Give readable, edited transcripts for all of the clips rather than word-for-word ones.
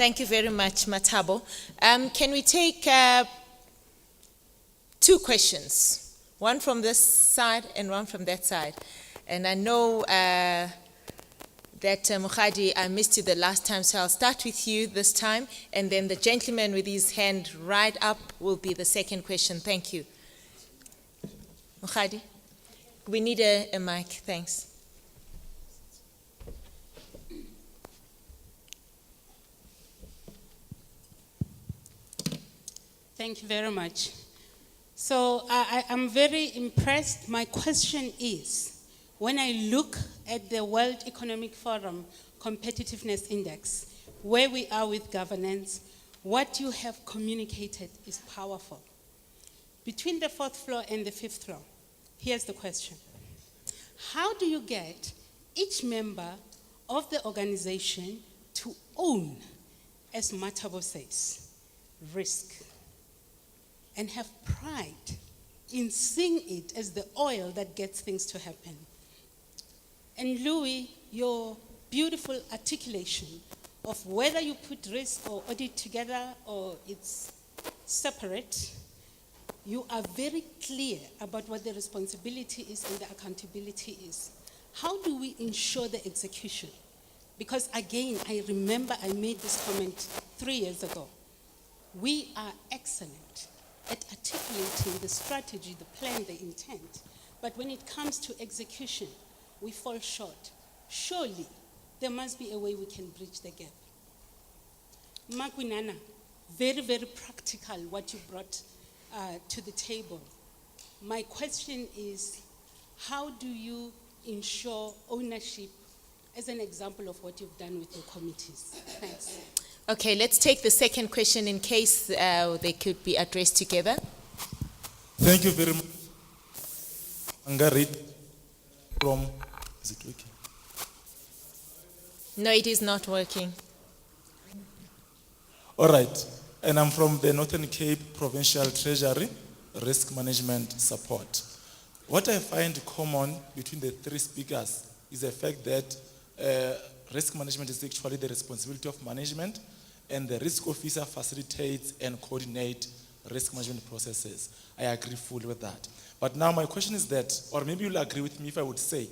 Thank you very much, Matabo. Can we take two questions? One from this side and one from that side. And I know that Mokgadi, I missed you the last time, so I'll start with you this time, and then the gentleman with his hand right up will be the second question. Thank you. Mokgadi, we need a mic, thanks. Thank you very much. So I'm very impressed. My question is, when I look at the World Economic Forum Competitiveness Index, where we are with governance, what you have communicated is powerful. Between the 4th floor and the 5th floor, here's the question. How do you get each member of the organization to own, as Matabo says, risk, and have pride in seeing it as the oil that gets things to happen? And Louis, your beautiful articulation of whether you put risk or audit together or it's separate, you are very clear about what the responsibility is and the accountability is. How do we ensure the execution? Because again, I remember I made this comment 3 years ago. We are excellent at articulating the strategy, the plan, the intent. But when it comes to execution, we fall short. Surely, there must be a way we can bridge the gap. Makwinana, very, very practical what you brought to the table. My question is, how do you ensure ownership as an example of what you've done with your committees? Thanks. Okay, let's take the second question in case they could be addressed together. Thank you very much. Angarit from, is it working? No, it is not working. All right, and I'm from the Northern Cape Provincial Treasury, Risk Management Support. What I find common between the three speakers is the fact that risk management is actually the responsibility of management, and the risk officer facilitates and coordinates risk management processes. I agree fully with that. But now my question is that, or maybe you'll agree with me if I would say,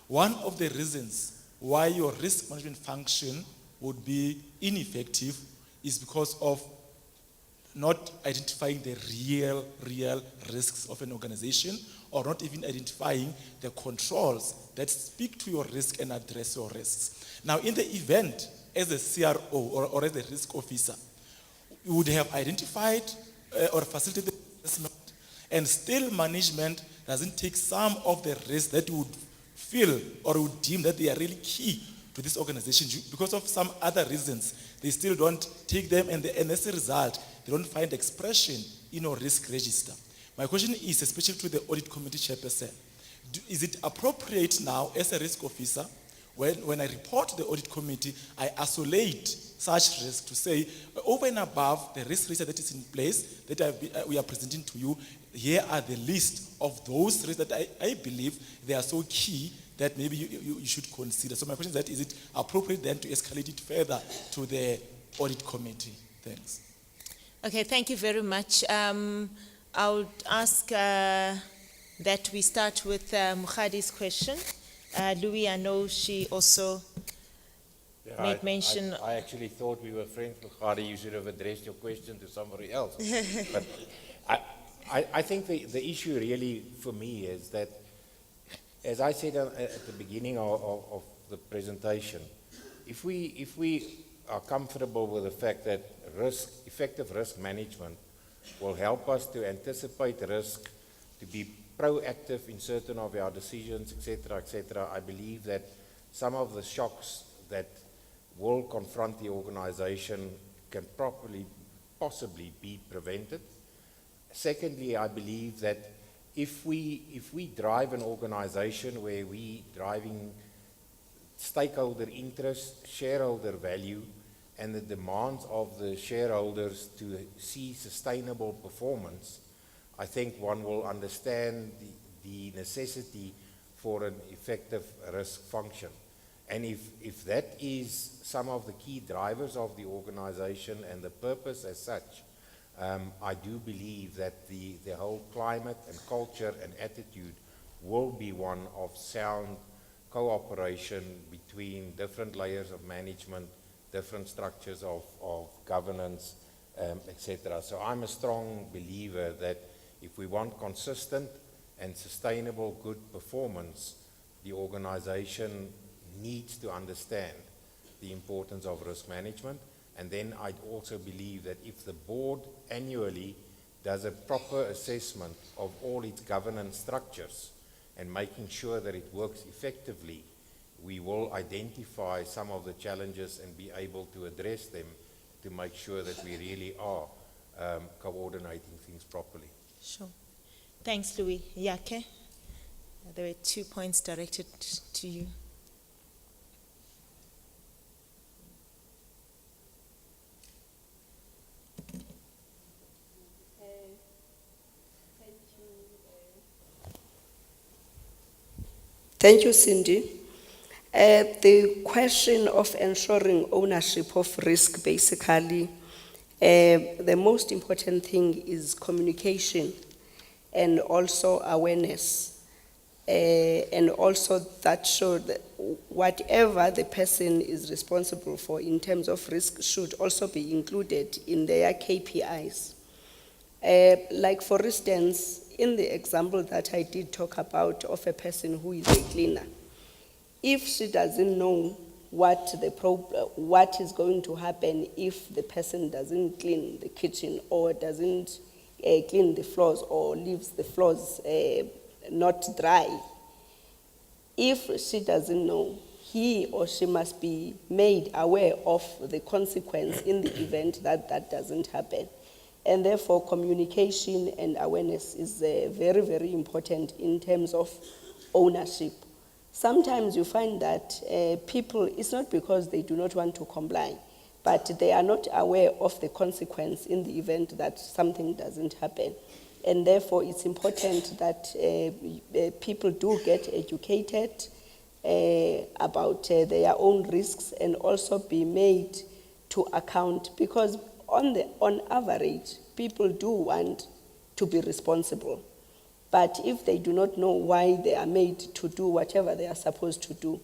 one of the reasons why your risk management function would be ineffective is because of not identifying the real risks of an organization, or not even identifying the controls that speak to your risk and address your risks. Now, in the event, as a CRO or as a risk officer, you would have identified or facilitated the assessment, and still management doesn't take some of the risks that you would feel or would deem that they are really key to this organization because of some other reasons. They still don't take them, and as a result, they don't find expression in your risk register. My question is, especially to the audit committee chairperson, is it appropriate now as a risk officer, when I report to the audit committee, I isolate such risk to say, over and above the risk register that is in place, that we are presenting to you, here are the list of those risks that I believe they are so key that maybe you should consider. So my question is that, is it appropriate then to escalate it further to the audit committee? Thanks. Okay, thank you very much. I would ask that we start with Mokgadi's question. Louis, I know she also made mention. I actually thought we were friends, Mokgadi. You should have addressed your question to somebody else. But I think the issue really for me is that, as I said at the beginning of the presentation, if we are comfortable with the fact that effective risk management will help us to anticipate risk, to be proactive in certain of our decisions, etc., I believe that some of the shocks that will confront the organization can possibly be prevented. Secondly, I believe that if we drive an organization where we driving stakeholder interest, shareholder value, and the demands of the shareholders to see sustainable performance, I think one will understand the necessity for an effective risk function. And if that is some of the key drivers of the organization and the purpose as such, I do believe that the whole climate and culture and attitude will be one of sound cooperation between different layers of management, different structures of governance, etc. So I'm a strong believer that if we want consistent and sustainable good performance, the organization needs to understand the importance of risk management. And then I also believe that if the board annually does a proper assessment of all its governance structures and making sure that it works effectively, we will identify some of the challenges and be able to address them to make sure that we really are coordinating things properly. Sure. Thanks, Louis. Yake? There were 2 points directed to you. Thank you, Cindy. The question of ensuring ownership of risk, basically, the most important thing is communication and also awareness. And also that should, whatever the person is responsible for in terms of risk should also be included in their KPIs. Like for instance, in the example that I did talk about of a person who is a cleaner, if she doesn't know what is going to happen if the person doesn't clean the kitchen or doesn't clean the floors or leaves the floors not dry, if she doesn't know, he or she must be made aware of the consequence in the event that that doesn't happen. And therefore, communication and awareness is very, very important in terms of ownership. Sometimes you find that people, it's not because they do not want to comply, but they are not aware of the consequence in the event that something doesn't happen. And therefore, it's important that people do get educated about their own risks and also be made to account, because on average, people do want to be responsible. But if they do not know why they are made to do whatever they are supposed to do,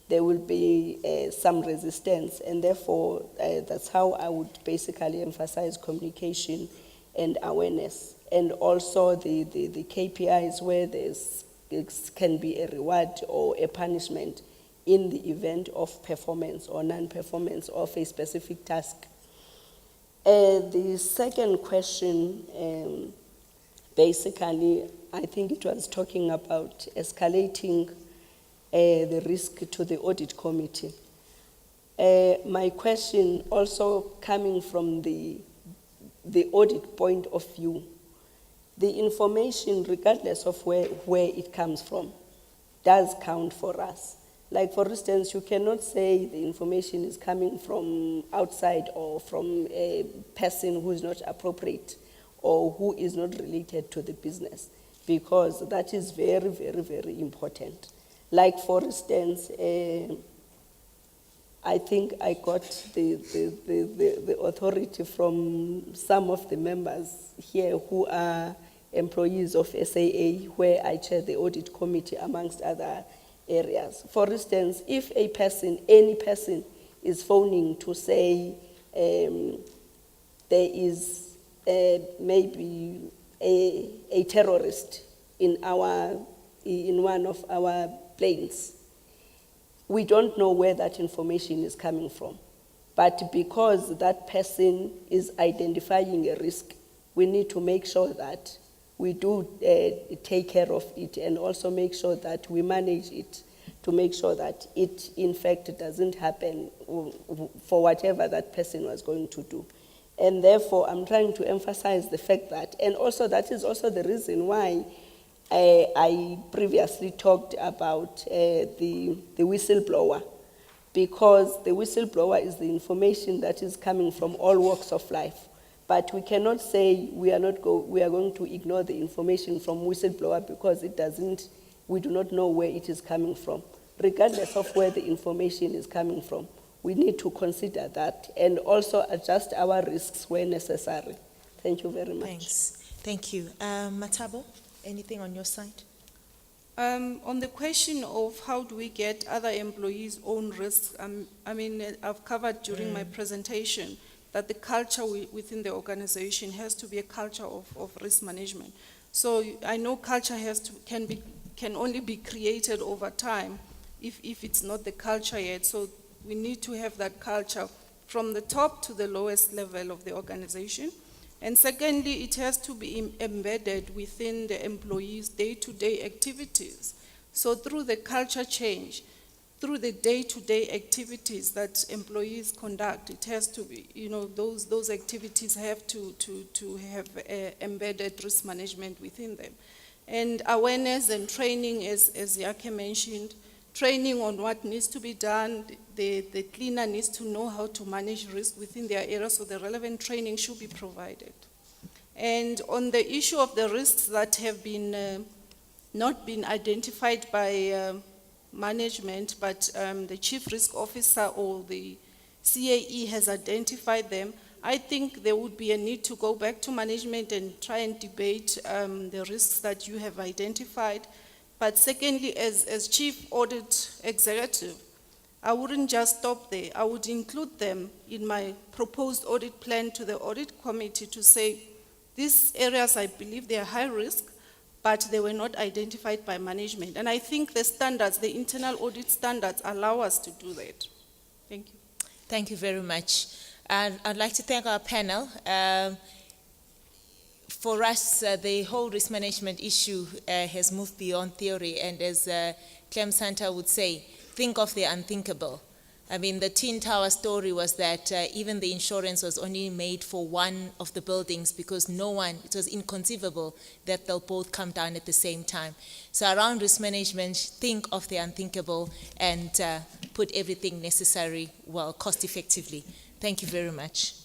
there will be some resistance. And therefore, that's how I would basically emphasize communication and awareness. And also the KPIs where there can be a reward or a punishment in the event of performance or non-performance of a specific task. The second question, basically, I think it was talking about escalating the risk to the audit committee. My question also coming from the audit point of view, the information, regardless of where it comes from, does count for us. Like, for instance, you cannot say the information is coming from outside or from a person who is not appropriate or who is not related to the business, because that is very, very, very important. Like, for instance, I think I got the authority from some of the members here who are employees of SAA, where I chair the audit committee, amongst other areas. For instance, if any person is phoning to say there is maybe a terrorist in one of our planes, we don't know where that information is coming from. But because that person is identifying a risk, we need to make sure that we do take care of it and also make sure that we manage it to make sure that it, in fact, doesn't happen for whatever that person was going to do. And therefore, I'm trying to emphasize the fact that, and also that is also the reason why I previously talked about the whistleblower, because the whistleblower is the information that is coming from all walks of life. But we cannot say we are going to ignore the information from whistleblower because we do not know where it is coming from. regardless of where the information is coming from. We need to consider that and also adjust our risks where necessary. Thank you very much. Thanks. Thank you. Matabo, anything on your side? On the question of how do we get other employees' own risks, I've covered during my presentation that the culture within the organization has to be a culture of risk management. So I know culture can only be created over time if it's not the culture yet. So we need to have that culture from the top to the lowest level of the organization. And secondly, it has to be embedded within the employees' day-to-day activities. So through the culture change, through the day-to-day activities that employees conduct, it has to be, those activities have to have embedded risk management within them. And awareness and training, as Yake mentioned, training on what needs to be done. The cleaner needs to know how to manage risk within their area, so the relevant training should be provided. And on the issue of the risks that have been not been identified by management, but the chief risk officer or the CAE has identified them, I think there would be a need to go back to management and try and debate the risks that you have identified. But secondly, as chief audit executive, I wouldn't just stop there. I would include them in my proposed audit plan to the audit committee to say, these areas I believe they are high risk, but they were not identified by management. And I think the standards, the internal audit standards, allow us to do that. Thank you. Thank you very much. And I'd like to thank our panel. For us, the whole risk management issue has moved beyond theory, and as Clem Santa would say, think of the unthinkable. I mean, the Twin Tower story was that even the insurance was only made for one of the buildings because it was inconceivable that they'll both come down at the same time. So around risk management, think of the unthinkable and put everything necessary, cost effectively. Thank you very much.